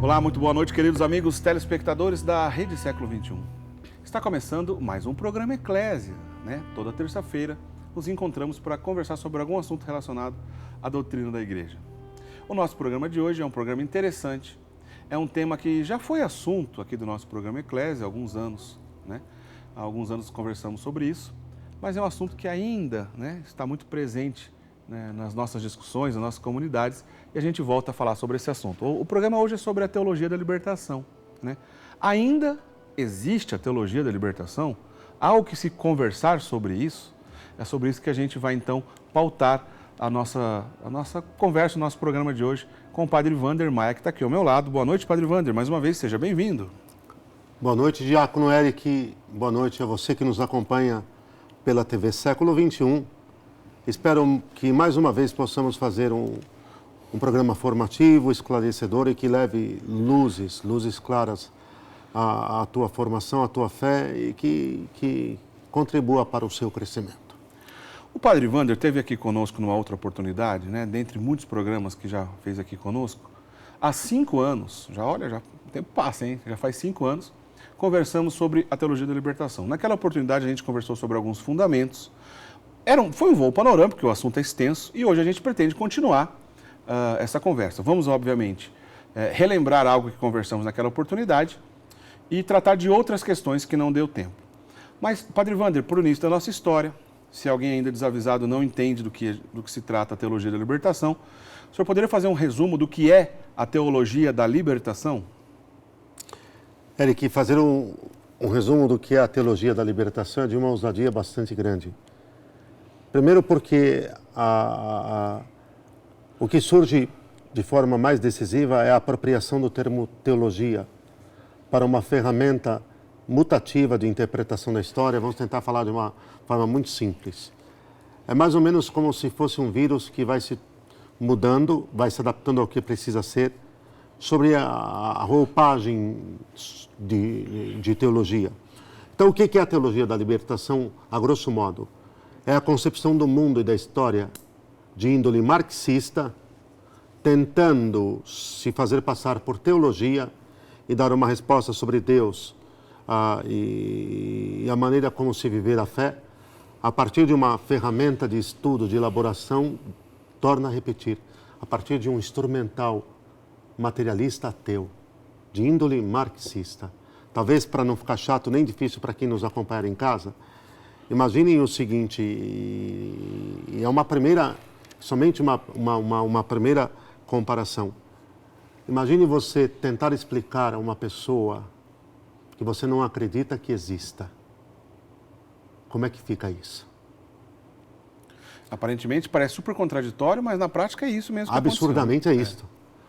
Olá, muito boa noite, queridos amigos telespectadores da Rede Século XXI. Está começando mais um programa Eclésia, né? Toda terça-feira nos encontramos para conversar sobre algum assunto relacionado à doutrina da igreja. O nosso programa de hoje é um programa interessante, é um tema que já foi assunto aqui do nosso programa Eclésia há alguns anos, né? Há alguns anos conversamos sobre isso, mas é um assunto que ainda, né, está muito presente, né, nas nossas discussões, nas nossas comunidades, e a gente volta a falar sobre esse assunto. O programa hoje é sobre a teologia da libertação, né? Ainda existe a teologia da libertação? Há o que se conversar sobre isso? É sobre isso que a gente vai então pautar a nossa conversa, o nosso programa de hoje com o Padre Wander Maia, que está aqui ao meu lado. Boa noite, Padre Wander, mais uma vez, seja bem-vindo. Boa noite, Diácono Eric, boa noite a você que nos acompanha pela TV Século XXI. Espero que mais uma vez possamos fazer um programa formativo, esclarecedor e que leve luzes claras à tua formação, à tua fé e que contribua para o seu crescimento. O Padre Wander esteve aqui conosco numa outra oportunidade, né? Dentre muitos programas que já fez aqui conosco. Há 5 anos, já o tempo passa, hein? Já faz 5 anos, conversamos sobre a teologia da libertação. Naquela oportunidade a gente conversou sobre alguns fundamentos. Foi um voo panorâmico, porque o assunto é extenso, e hoje a gente pretende continuar essa conversa. Vamos, obviamente, relembrar algo que conversamos naquela oportunidade e tratar de outras questões que não deu tempo. Mas, Padre Wander, por início da nossa história, se alguém ainda desavisado não entende do que se trata a teologia da libertação, o senhor poderia fazer um resumo do que é a teologia da libertação? Eric, fazer um resumo do que é a teologia da libertação é de uma ousadia bastante grande. Primeiro porque o que surge de forma mais decisiva é a apropriação do termo teologia para uma ferramenta mutativa de interpretação da história. Vamos tentar falar de uma forma muito simples. É mais ou menos como se fosse um vírus que vai se mudando, vai se adaptando ao que precisa ser, sobre a roupagem de teologia. Então, o que é a teologia da libertação, a grosso modo? É a concepção do mundo e da história de índole marxista, tentando se fazer passar por teologia e dar uma resposta sobre Deus e a maneira como se viver a fé, a partir de uma ferramenta de estudo, de elaboração, torna a repetir, a partir de um instrumental materialista ateu, de índole marxista. Talvez para não ficar chato nem difícil para quem nos acompanhar em casa, imaginem o seguinte, e é somente uma primeira comparação. Imagine você tentar explicar a uma pessoa que você não acredita que exista. Como é que fica isso? Aparentemente parece super contraditório, mas na prática é isso mesmo que absurdamente aconteceu. É isso.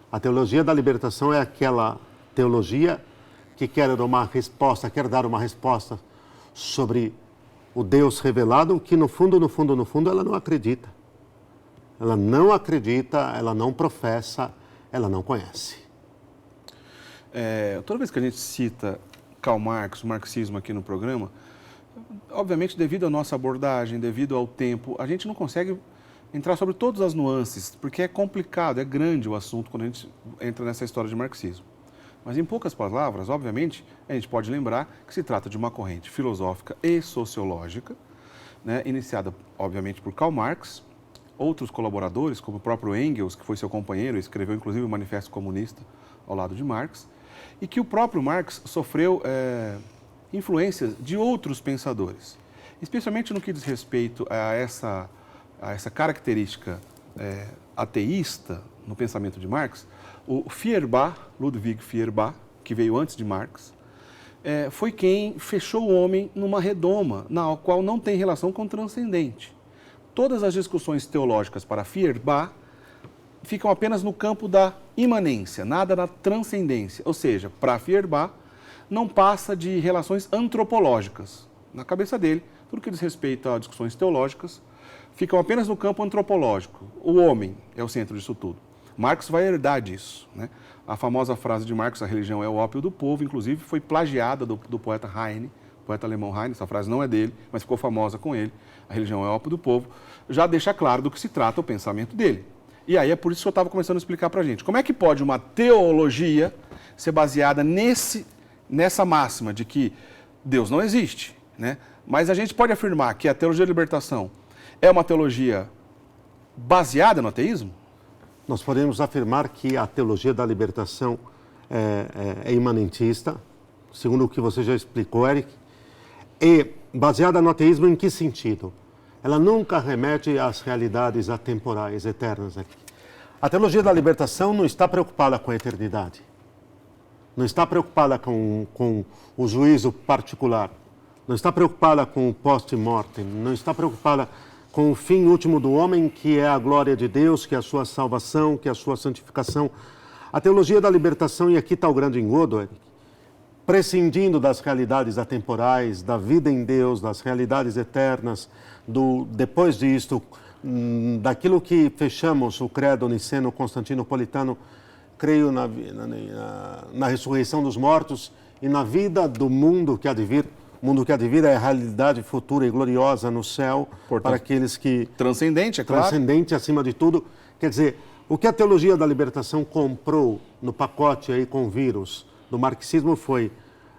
A teologia da libertação é aquela teologia que quer dar uma resposta sobre o Deus revelado, que no fundo, ela não acredita. Ela não acredita, ela não professa, ela não conhece. Toda vez que a gente cita Karl Marx, o marxismo aqui no programa, obviamente devido à nossa abordagem, devido ao tempo, a gente não consegue entrar sobre todas as nuances, porque é complicado, é grande o assunto quando a gente entra nessa história de marxismo. Mas em poucas palavras, obviamente, a gente pode lembrar que se trata de uma corrente filosófica e sociológica, né, iniciada, obviamente, por Karl Marx, outros colaboradores, como o próprio Engels, que foi seu companheiro, escreveu inclusive o Manifesto Comunista ao lado de Marx, e que o próprio Marx sofreu influências de outros pensadores, especialmente no que diz respeito a essa característica ateísta no pensamento de Marx. O Feuerbach, Ludwig Feuerbach, que veio antes de Marx, foi quem fechou o homem numa redoma, na qual não tem relação com o transcendente. Todas as discussões teológicas para Feuerbach ficam apenas no campo da imanência, nada na transcendência. Ou seja, para Feuerbach, não passa de relações antropológicas. Na cabeça dele, tudo que diz respeito a discussões teológicas ficam apenas no campo antropológico. O homem é o centro disso tudo. Marx vai herdar disso, né? A famosa frase de Marx, a religião é o ópio do povo, inclusive foi plagiada do poeta Heine, poeta alemão Heine, essa frase não é dele, mas ficou famosa com ele, a religião é o ópio do povo, já deixa claro do que se trata o pensamento dele. E aí é por isso que eu estava começando a explicar para a gente. Como é que pode uma teologia ser baseada nessa máxima de que Deus não existe, né? Mas a gente pode afirmar que a teologia da libertação é uma teologia baseada no ateísmo? Nós podemos afirmar que a teologia da libertação é imanentista, segundo o que você já explicou, Eric, e baseada no ateísmo em que sentido? Ela nunca remete às realidades atemporais, eternas. A teologia da libertação não está preocupada com a eternidade, não está preocupada com o juízo particular, não está preocupada com o post-mortem, não está preocupada com o fim último do homem, que é a glória de Deus, que é a sua salvação, que é a sua santificação. A teologia da libertação, e aqui está o grande engodo, Eric, prescindindo das realidades atemporais, da vida em Deus, das realidades eternas, depois disto, daquilo que fechamos o credo niceno-constantinopolitano, creio na ressurreição dos mortos e na vida do mundo que há de vir. O mundo que há de vir é a realidade futura e gloriosa no céu, portanto, para aqueles que... Transcendente, é claro. Transcendente acima de tudo. Quer dizer, o que a teologia da libertação comprou no pacote aí com o vírus do marxismo foi: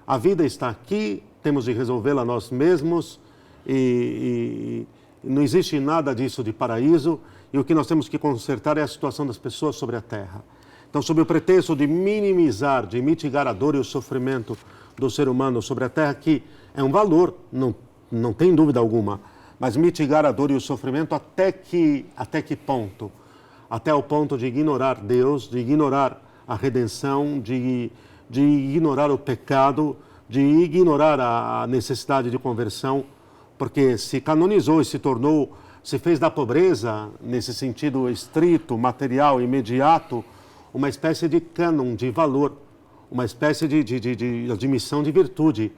a vida está aqui, temos de resolvê-la nós mesmos, e não existe nada disso de paraíso, e o que nós temos que consertar é a situação das pessoas sobre a terra. Então, sob o pretexto de minimizar, de mitigar a dor e o sofrimento do ser humano sobre a terra, que é um valor, não tem dúvida alguma, mas mitigar a dor e o sofrimento até que ponto? Até o ponto de ignorar Deus, de ignorar a redenção, de ignorar o pecado, de ignorar a necessidade de conversão, porque se canonizou e se fez da pobreza, nesse sentido estrito, material, imediato, uma espécie de cânon, de valor, uma espécie de admissão de virtude.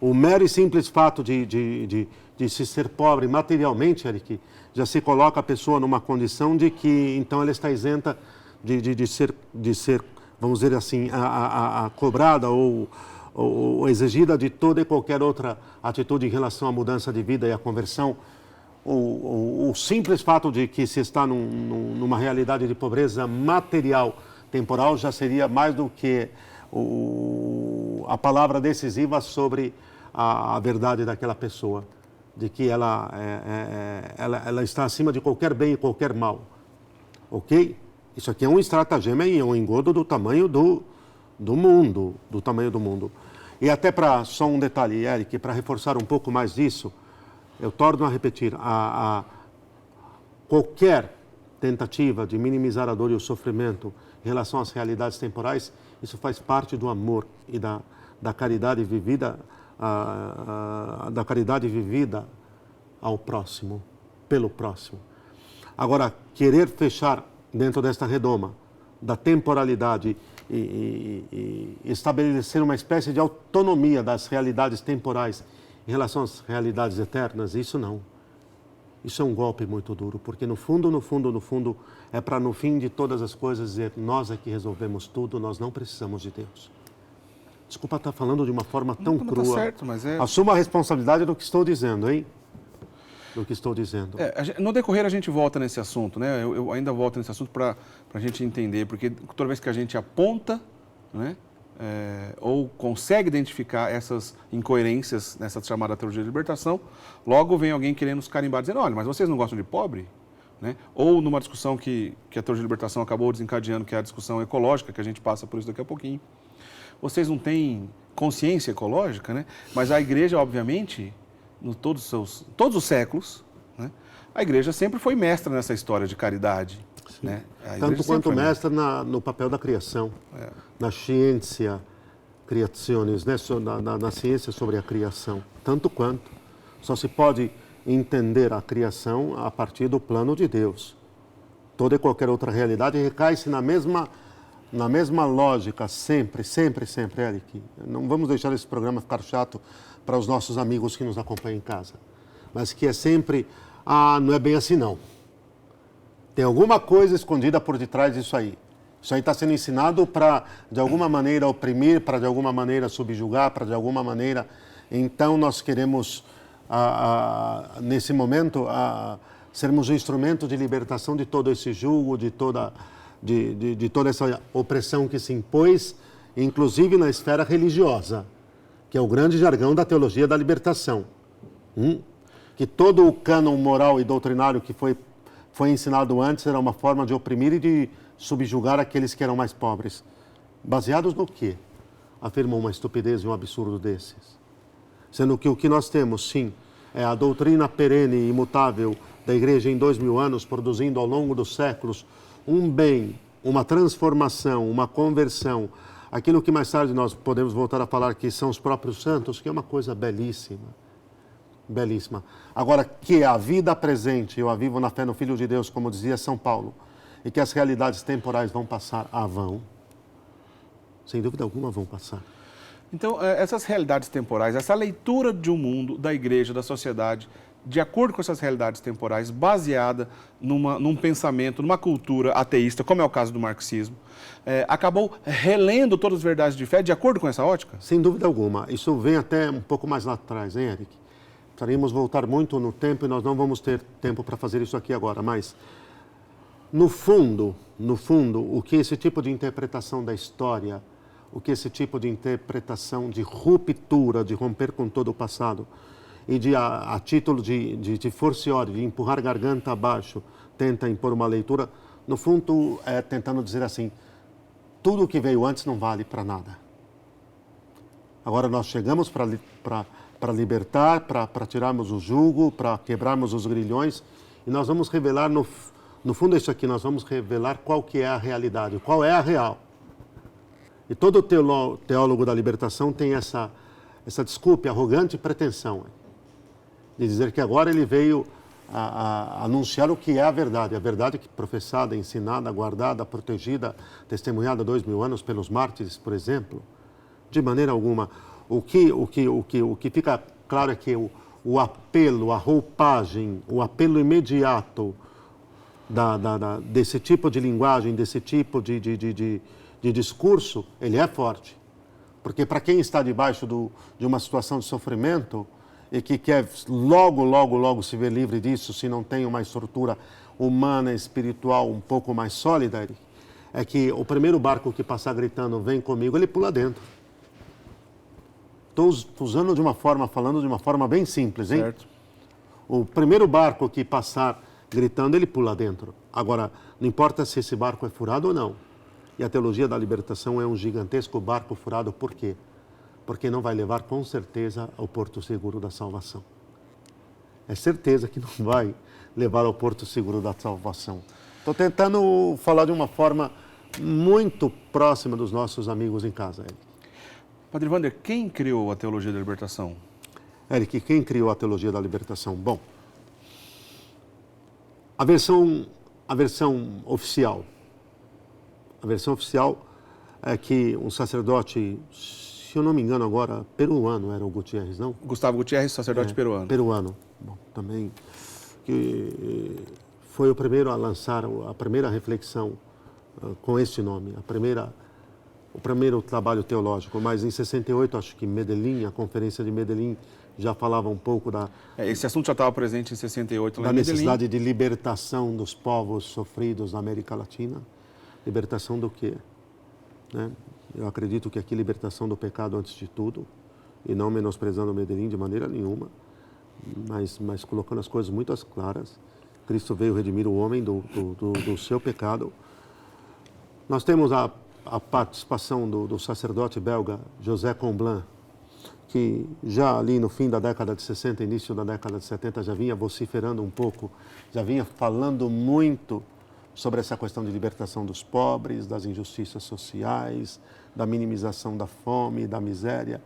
O mero e simples fato de se ser pobre materialmente, Eric, já se coloca a pessoa numa condição de que, então, ela está isenta de ser, vamos dizer assim, a cobrada ou exigida de toda e qualquer outra atitude em relação à mudança de vida e à conversão. O simples fato de que se está numa realidade de pobreza material, temporal, já seria mais do que a palavra decisiva sobre a verdade daquela pessoa, de que ela está acima de qualquer bem e qualquer mal. Ok? Isso aqui é um estratagema e um engodo do tamanho do mundo, do tamanho do mundo. E até só um detalhe, Eric, para reforçar um pouco mais disso, eu torno a repetir, qualquer tentativa de minimizar a dor e o sofrimento em relação às realidades temporais, isso faz parte do amor e da caridade vivida, ao próximo, pelo próximo. Agora, querer fechar dentro desta redoma da temporalidade e estabelecer uma espécie de autonomia das realidades temporais em relação às realidades eternas, isso não. Isso é um golpe muito duro, porque no fundo, é para no fim de todas as coisas dizer: nós é que resolvemos tudo, nós não precisamos de Deus. Desculpa estar falando de uma forma tão crua. Tá certo, mas Assuma a responsabilidade do que estou dizendo, hein? Do que estou dizendo. No decorrer a gente volta nesse assunto, né? Eu ainda volto nesse assunto para a gente entender, porque toda vez que a gente aponta, né, ou consegue identificar essas incoerências nessa chamada teologia de libertação, logo vem alguém querendo nos carimbar, dizendo: olha, mas vocês não gostam de pobre? Né? Ou numa discussão que a teologia de libertação acabou desencadeando, que é a discussão ecológica, que a gente passa por isso daqui a pouquinho. Vocês não têm consciência ecológica, né? Mas a igreja, obviamente, todos os séculos, né, a igreja sempre foi mestra nessa história de caridade. Né? Tanto quanto mestra no papel da criação, na ciência criaciones, né? na ciência sobre a criação. Tanto quanto. Só se pode entender a criação a partir do plano de Deus. Toda e qualquer outra realidade recai-se na mesma lógica, sempre, Eric. Não vamos deixar esse programa ficar chato para os nossos amigos que nos acompanham em casa. Mas que é sempre: não é bem assim não. Tem alguma coisa escondida por detrás disso aí. Isso aí está sendo ensinado para, de alguma maneira, oprimir, para, de alguma maneira, subjugar, para, de alguma maneira... Então, nós queremos, nesse momento, sermos um instrumento de libertação de todo esse jugo, de toda essa opressão que se impôs, inclusive na esfera religiosa, que é o grande jargão da teologia da libertação. Que todo o cânon moral e doutrinário que foi ensinado antes era uma forma de oprimir e de subjugar aqueles que eram mais pobres. Baseados no quê? Afirmam uma estupidez e um absurdo desses. Sendo que o que nós temos, sim, é a doutrina perene e imutável da Igreja em 2000 anos, produzindo ao longo dos séculos um bem, uma transformação, uma conversão, aquilo que mais tarde nós podemos voltar a falar que são os próprios santos, que é uma coisa belíssima. Belíssima. Agora, que a vida presente, eu a vivo na fé no Filho de Deus, como dizia São Paulo, e que as realidades temporais vão passar, vão. Sem dúvida alguma vão passar. Então, essas realidades temporais, essa leitura de um mundo, da igreja, da sociedade, de acordo com essas realidades temporais, baseada num pensamento, numa cultura ateísta, como é o caso do marxismo, acabou relendo todas as verdades de fé de acordo com essa ótica? Sem dúvida alguma. Isso vem até um pouco mais lá atrás, hein, Eric? Precisaríamos voltar muito no tempo e nós não vamos ter tempo para fazer isso aqui agora, mas no fundo, o que esse tipo de interpretação da história, o que esse tipo de interpretação de ruptura, de romper com todo o passado e a título de forciore, de empurrar a garganta abaixo, tenta impor uma leitura, no fundo é tentando dizer assim, tudo o que veio antes não vale para nada. Agora nós chegamos para libertar, para tirarmos o jugo, para quebrarmos os grilhões, e nós vamos revelar, no fundo é isso aqui, nós vamos revelar qual que é a realidade, qual é a real. E todo teólogo da libertação tem essa desculpe, arrogante pretensão de dizer que agora ele veio a anunciar o que é a verdade que professada, ensinada, guardada, protegida, testemunhada há 2000 anos pelos mártires, por exemplo, de maneira alguma. O que fica claro é que o apelo, a roupagem, o apelo imediato desse tipo de linguagem, desse tipo de discurso, ele é forte. Porque para quem está debaixo de uma situação de sofrimento e que quer logo se ver livre disso, se não tem uma estrutura humana, espiritual um pouco mais sólida, é que o primeiro barco que passar gritando, vem comigo, ele pula dentro. Estou usando falando de uma forma bem simples, hein? Certo. O primeiro barco que passar gritando, ele pula dentro. Agora, não importa se esse barco é furado ou não. E a teologia da libertação é um gigantesco barco furado, por quê? Porque não vai levar com certeza ao porto seguro da salvação. É certeza que não vai levar ao porto seguro da salvação. Estou tentando falar de uma forma muito próxima dos nossos amigos em casa, Eric. Padre Wander, quem criou a teologia da libertação? Eric, quem criou a teologia da libertação? Bom, a versão oficial. A versão oficial é que um sacerdote, se eu não me engano agora, peruano era o Gutierrez, não? Gustavo Gutierrez, sacerdote peruano. Peruano. Bom, também que foi o primeiro a lançar a primeira reflexão com este nome, o primeiro trabalho teológico, mas em 68, acho que Medellín, a conferência de Medellín, já falava um pouco esse assunto já estava presente em 68 lá da em Medellín. necessidade de libertação dos povos sofridos na América Latina. Libertação do quê? Né? Eu acredito que aqui libertação do pecado antes de tudo, e não menosprezando Medellín de maneira nenhuma, mas colocando as coisas muito claras. Cristo veio redimir o homem do seu pecado. Nós temos a participação do sacerdote belga José Comblan, que já ali no fim da década de 60, início da década de 70, já vinha vociferando um pouco, já vinha falando muito sobre essa questão de libertação dos pobres, das injustiças sociais, da minimização da fome, da miséria,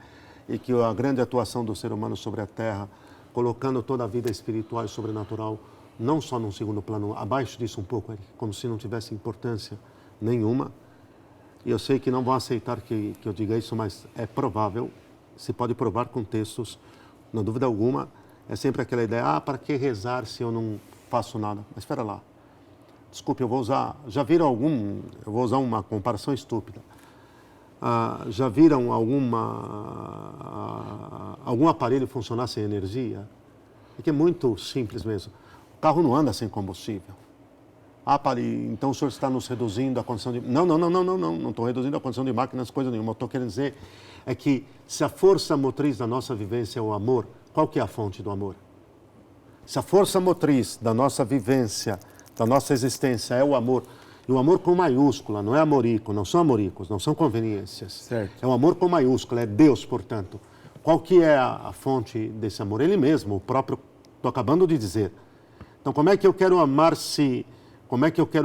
e que a grande atuação do ser humano sobre a terra, colocando toda a vida espiritual e sobrenatural, não só num segundo plano, abaixo disso um pouco, como se não tivesse importância nenhuma. E eu sei que não vão aceitar que eu diga isso, mas é provável, se pode provar com textos, não dúvida alguma, é sempre aquela ideia, para que rezar se eu não faço nada? Mas espera lá. Desculpe, eu vou usar uma comparação estúpida. Já viram algum aparelho funcionar sem energia? É que é muito simples mesmo. carro não anda sem combustível. Pari, então o senhor está nos reduzindo a condição de... Não estou reduzindo a condição de máquinas, coisa nenhuma. Eu estou querendo dizer é que se a força motriz da nossa vivência é o amor, qual que é a fonte do amor? Se a força motriz da nossa vivência, da nossa existência é o amor, e o amor com maiúscula, não é amorico, não são amoricos, não são conveniências. Certo. É um amor com maiúscula, é Deus, portanto. Qual que é a fonte desse amor? Ele mesmo, o próprio, estou acabando de dizer. Então, como é que eu quero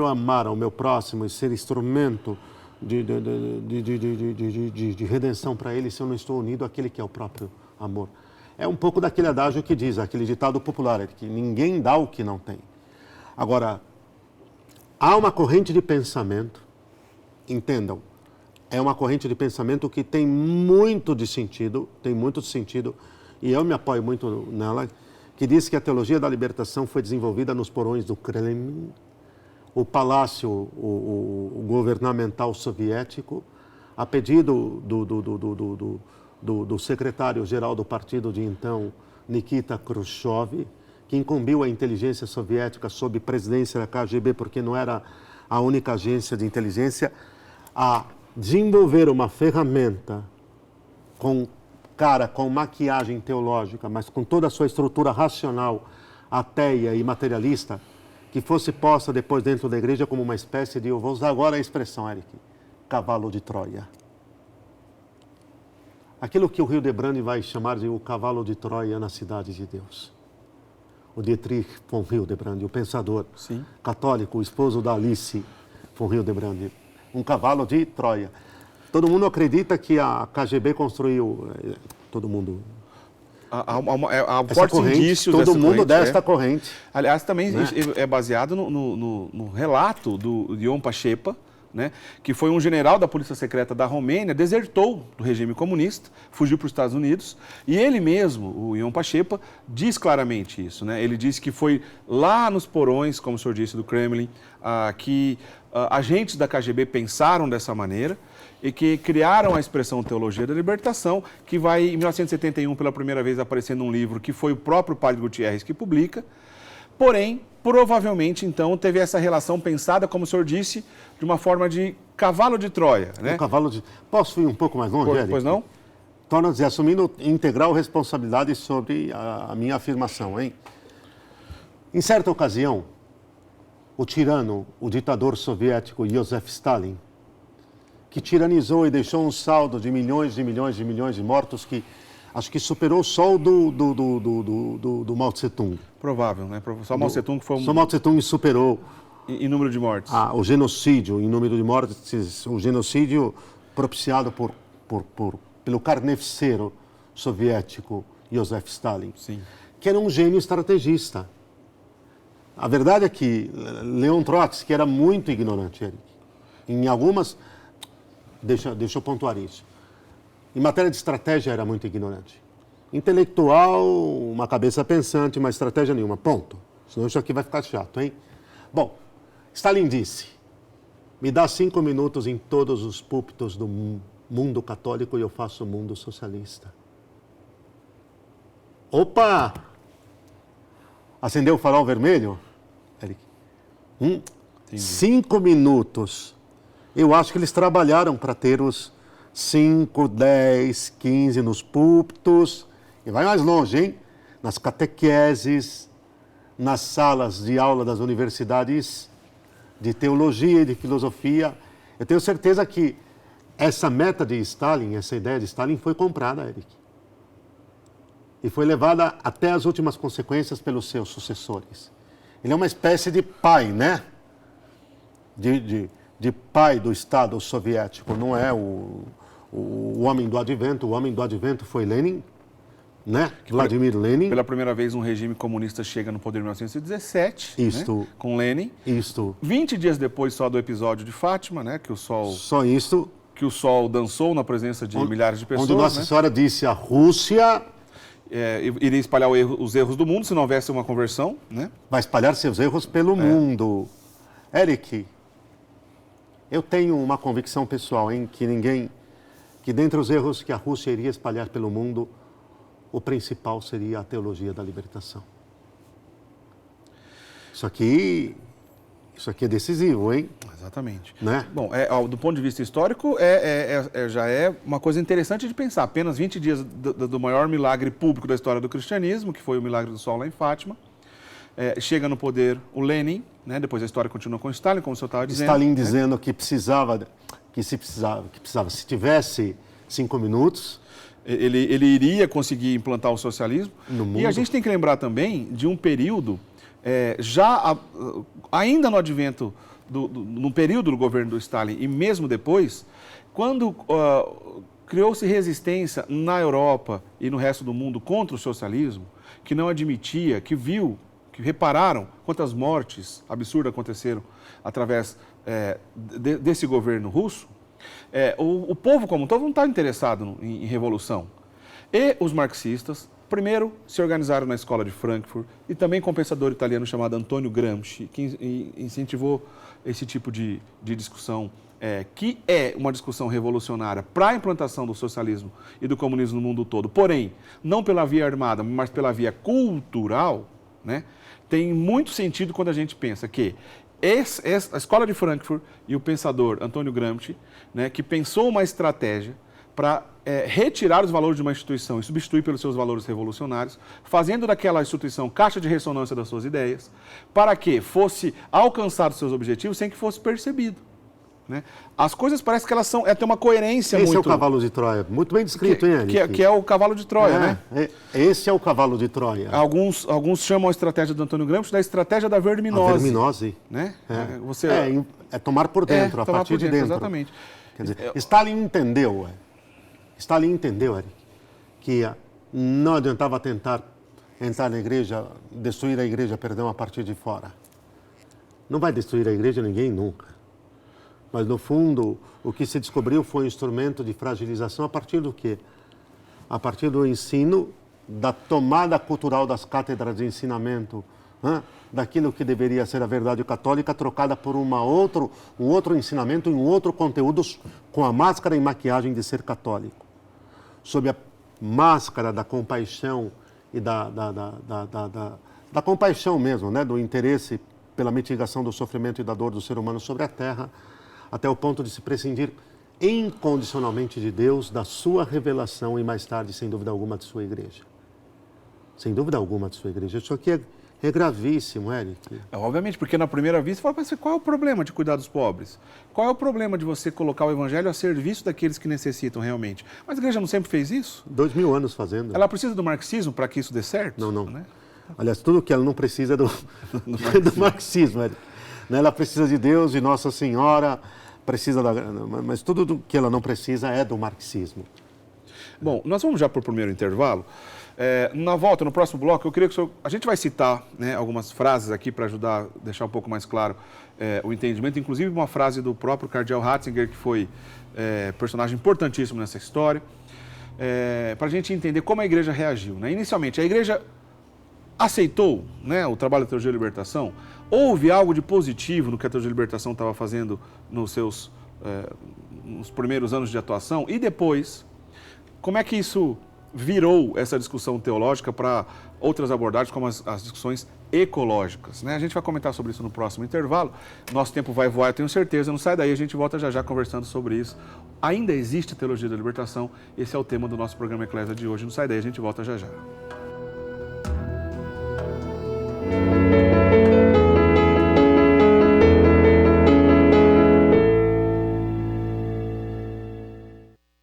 amar ao meu próximo e ser instrumento de redenção para ele se eu não estou unido àquele que é o próprio amor? É um pouco daquele adágio que diz, aquele ditado popular, que ninguém dá o que não tem. Agora, há uma corrente de pensamento, entendam, é uma corrente de pensamento que tem muito de sentido, e eu me apoio muito nela, que diz que a teologia da libertação foi desenvolvida nos porões do Kremlin, o palácio o governamental soviético, a pedido do secretário-geral do partido de então, Nikita Khrushchev, que incumbiu a inteligência soviética sob presidência da KGB, porque não era a única agência de inteligência, a desenvolver uma ferramenta com maquiagem teológica, mas com toda a sua estrutura racional, ateia e materialista, que fosse posta depois dentro da igreja como uma espécie de, eu vou usar agora a expressão, Eric, cavalo de Troia. Aquilo que o Hildebrand vai chamar de o cavalo de Troia na cidade de Deus. O Dietrich von Hildebrand, o pensador católico, o esposo da Alice von Hildebrand, um cavalo de Troia. Todo mundo acredita que a KGB construiu, todo mundo... Há fortes indícios todo mundo desta corrente. Aliás, também é baseado no relato do Ion Pacepa, né, que foi um general da Polícia Secreta da Romênia, desertou do regime comunista, fugiu para os Estados Unidos, e ele mesmo, o Ion Pacepa, diz claramente isso. Né? Ele diz que foi lá nos porões, como o senhor disse, do Kremlin, que agentes da KGB pensaram dessa maneira e que criaram a expressão teologia da libertação, que vai, em 1971, pela primeira vez aparecer num livro que foi o próprio padre Gutierrez que publica. Porém, provavelmente, então, teve essa relação pensada, como o senhor disse, de uma forma de cavalo de Troia. Né? Um cavalo de... Posso ir um pouco mais longe, Eric? Pois não? Torna a dizer, assumindo integral responsabilidade sobre a minha afirmação, hein? Em certa ocasião, o tirano, o ditador soviético Joseph Stalin, que tiranizou e deixou um saldo de milhões de mortos que acho que superou só o do Mao Tse-tung. Provável, né? Só Mao Tse-tung foi Só Mao Tse-tung superou em número de mortes. O genocídio, em número de mortes, o genocídio propiciado pelo carneficeiro soviético Joseph Stalin, que era um gênio estrategista. A verdade é que Leon Trotsky era muito ignorante, Eric. Em algumas... Deixa eu pontuar isso. Em matéria de estratégia, era muito ignorante. Intelectual, uma cabeça pensante, mas estratégia nenhuma. Ponto. Senão isso aqui vai ficar chato, hein? Bom, Stalin disse, me dá 5 minutos em todos os púlpitos do mundo católico e eu faço o mundo socialista. Opa! Acendeu o farol vermelho, Eric? 5 minutos. Eu acho que eles trabalharam para ter os 5, 10, 15 nos púlpitos. E vai mais longe, hein? Nas catequeses, nas salas de aula das universidades de teologia e de filosofia. Eu tenho certeza que essa meta de Stalin, essa ideia de Stalin foi comprada, Eric. E foi levada até as últimas consequências pelos seus sucessores. Ele é uma espécie de pai, né? De pai do Estado soviético, não é o homem do advento. O homem do advento foi Lenin, né? Vladimir Lenin. Pela primeira vez um regime comunista chega no poder em 1917, né? Com Lenin. 20 dias depois só do episódio de Fátima, né? Que o sol... Só isso. Que o sol dançou na presença de milhares de pessoas. Onde Nossa Senhora disse a Rússia... iria espalhar os erros do mundo se não houvesse uma conversão, né? Vai espalhar seus erros pelo mundo. Eric... Eu tenho uma convicção pessoal, hein, que dentre os erros que a Rússia iria espalhar pelo mundo, o principal seria a teologia da libertação. Isso aqui é decisivo, hein? Exatamente. Né? Bom, do ponto de vista histórico, já é uma coisa interessante de pensar. Apenas 20 dias do maior milagre público da história do cristianismo, que foi o milagre do sol lá em Fátima. Chega no poder o Lenin, né? Depois a história continua com Stalin, como o senhor estava dizendo. Stalin dizendo que se tivesse 5 minutos... Ele iria conseguir implantar o socialismo. No mundo. E a gente tem que lembrar também de um período, ainda no advento, no período do governo do Stalin e mesmo depois, quando criou-se resistência na Europa e no resto do mundo contra o socialismo, que não admitia, que repararam quantas mortes absurdas aconteceram através desse governo russo, o povo como um todo não está interessado em revolução. E os marxistas, primeiro, se organizaram na escola de Frankfurt e também com um pensador italiano chamado Antonio Gramsci, que incentivou esse tipo de discussão, que é uma discussão revolucionária para a implantação do socialismo e do comunismo no mundo todo. Porém, não pela via armada, mas pela via cultural, né? Tem muito sentido quando a gente pensa que a escola de Frankfurt e o pensador Antonio Gramsci, né, que pensou uma estratégia para retirar os valores de uma instituição e substituir pelos seus valores revolucionários, fazendo daquela instituição caixa de ressonância das suas ideias, para que fosse alcançar os seus objetivos sem que fosse percebido. Né? As coisas parecem que elas tem uma coerência muito... Esse é o cavalo de Troia, muito bem descrito, hein, Eric? Que é o cavalo de Troia, né? Esse é o cavalo de Troia. Alguns chamam a estratégia do Antônio Gramsci da estratégia da verminose. A verminose. Né? É tomar por dentro, a partir de dentro. Exatamente. Quer dizer, Stalin entendeu, Eric, que não adiantava tentar entrar na igreja, destruir a igreja, perdão, a partir de fora. Não vai destruir a igreja ninguém nunca. Mas, no fundo, o que se descobriu foi um instrumento de fragilização a partir do quê? A partir do ensino, da tomada cultural das cátedras de ensinamento, daquilo que deveria ser a verdade católica, trocada por um outro ensinamento e um outro conteúdo com a máscara e maquiagem de ser católico. Sob a máscara da compaixão e da compaixão mesmo, né? Do interesse pela mitigação do sofrimento e da dor do ser humano sobre a terra, até o ponto de se prescindir incondicionalmente de Deus, da sua revelação e mais tarde, sem dúvida alguma, de sua igreja. Sem dúvida alguma, de sua igreja. Isso aqui é gravíssimo, Eric. Obviamente, porque na primeira vista, você fala, mas qual é o problema de cuidar dos pobres? Qual é o problema de você colocar o evangelho a serviço daqueles que necessitam realmente? Mas a igreja não sempre fez isso? 2000 anos fazendo. Ela precisa do marxismo para que isso dê certo? Não. Né? Aliás, tudo que ela não precisa é do marxismo, Eric. Ela precisa de Deus, de Nossa Senhora, mas tudo que ela não precisa é do marxismo. Bom, nós vamos já para o primeiro intervalo. Na volta, no próximo bloco, eu queria que a gente vai citar, né, algumas frases aqui para ajudar a deixar um pouco mais claro o entendimento, inclusive uma frase do próprio cardeal Ratzinger, que foi personagem importantíssimo nessa história, para a gente entender como a igreja reagiu. Né? Inicialmente, a igreja aceitou, né, o trabalho da Teologia da Libertação. Houve algo de positivo no que a Teologia da Libertação estava fazendo nos primeiros anos de atuação? E depois, como é que isso virou essa discussão teológica para outras abordagens, como as discussões ecológicas? Né? A gente vai comentar sobre isso no próximo intervalo. Nosso tempo vai voar, eu tenho certeza. Não sai daí, a gente volta já conversando sobre isso. Ainda existe a Teologia da Libertação? Esse é o tema do nosso programa Eclésia de hoje. Não sai daí, a gente volta já.